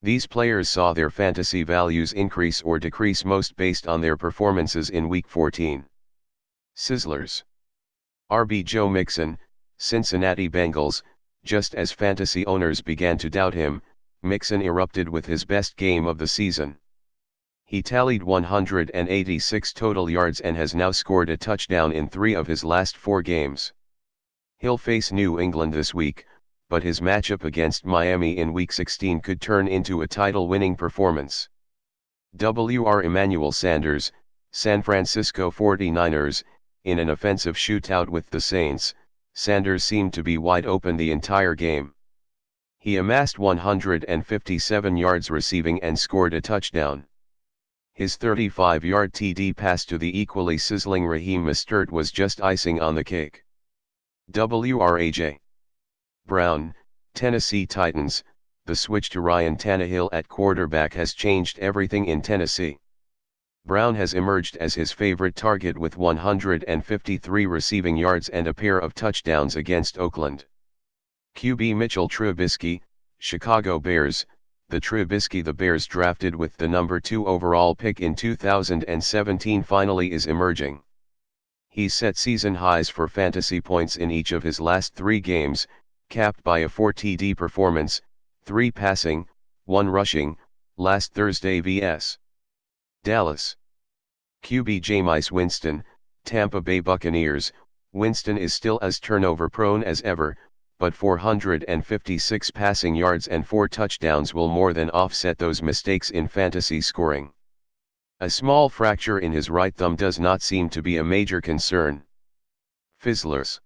These players saw their fantasy values increase or decrease most based on their performances in Week 14. Sizzlers. RB Joe Mixon, Cincinnati Bengals. Just as fantasy owners began to doubt him, Mixon erupted with his best game of the season. He tallied 186 total yards and has now scored a touchdown in 3 of his last 4 games. He'll face New England this week, but his matchup against Miami in Week 16 could turn into a title-winning performance. Wr Emmanuel Sanders, San Francisco 49ers. In an offensive shootout with the Saints, Sanders seemed to be wide open the entire game. He amassed 157 yards receiving and scored a touchdown. His 35-yard TD pass to the equally sizzling Raheem Mostert was just icing on the cake. WRAJ. Brown, Tennessee Titans. The switch to Ryan Tannehill at quarterback has changed everything in Tennessee. Brown has emerged as his favorite target with 153 receiving yards and a pair of touchdowns against Oakland. QB Mitchell Trubisky, Chicago Bears. The Trubisky the Bears drafted with the number 2 overall pick in 2017 finally is emerging. He's set season highs for fantasy points in each of his last 3 games, capped by a 4 TD performance, 3 passing, 1 rushing, last Thursday vs. Dallas. QB Jameis Winston, Tampa Bay Buccaneers. Winston is still as turnover prone as ever, but 456 passing yards and 4 touchdowns will more than offset those mistakes in fantasy scoring. A small fracture in his right thumb does not seem to be a major concern. Fizzlers.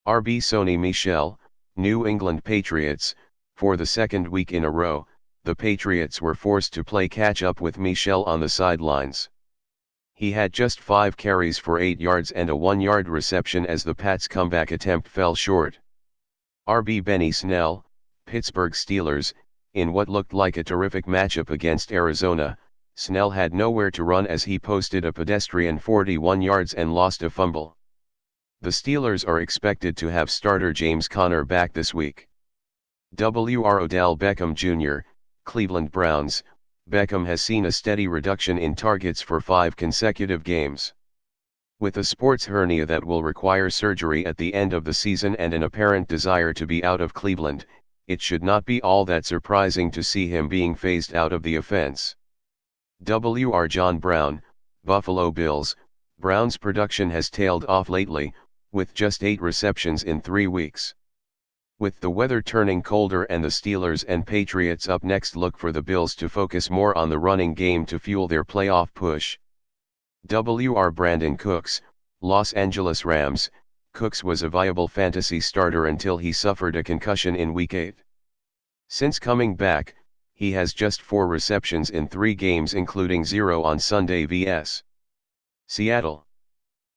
RB Sony Michel, New England Patriots. For the second week in a row, the Patriots were forced to play catch-up with Michel on the sidelines. He had just 5 carries for 8 yards and a 1-yard reception as the Pats' comeback attempt fell short. RB Benny Snell, Pittsburgh Steelers. In what looked like a terrific matchup against Arizona, Snell had nowhere to run as he posted a pedestrian 41 yards and lost a fumble. The Steelers are expected to have starter James Conner back this week. Wr Odell Beckham Jr., Cleveland Browns. Beckham has seen a steady reduction in targets for 5 consecutive games. With a sports hernia that will require surgery at the end of the season and an apparent desire to be out of Cleveland, it should not be all that surprising to see him being phased out of the offense. Wr John Brown, Buffalo Bills. Brown's production has tailed off lately, with just 8 receptions in 3 weeks. With the weather turning colder and the Steelers and Patriots up next, look for the Bills to focus more on the running game to fuel their playoff push. Wr Brandon Cooks, Los Angeles Rams. Cooks was a viable fantasy starter until he suffered a concussion in Week 8. Since coming back, he has just 4 receptions in 3 games including 0 on Sunday vs. Seattle.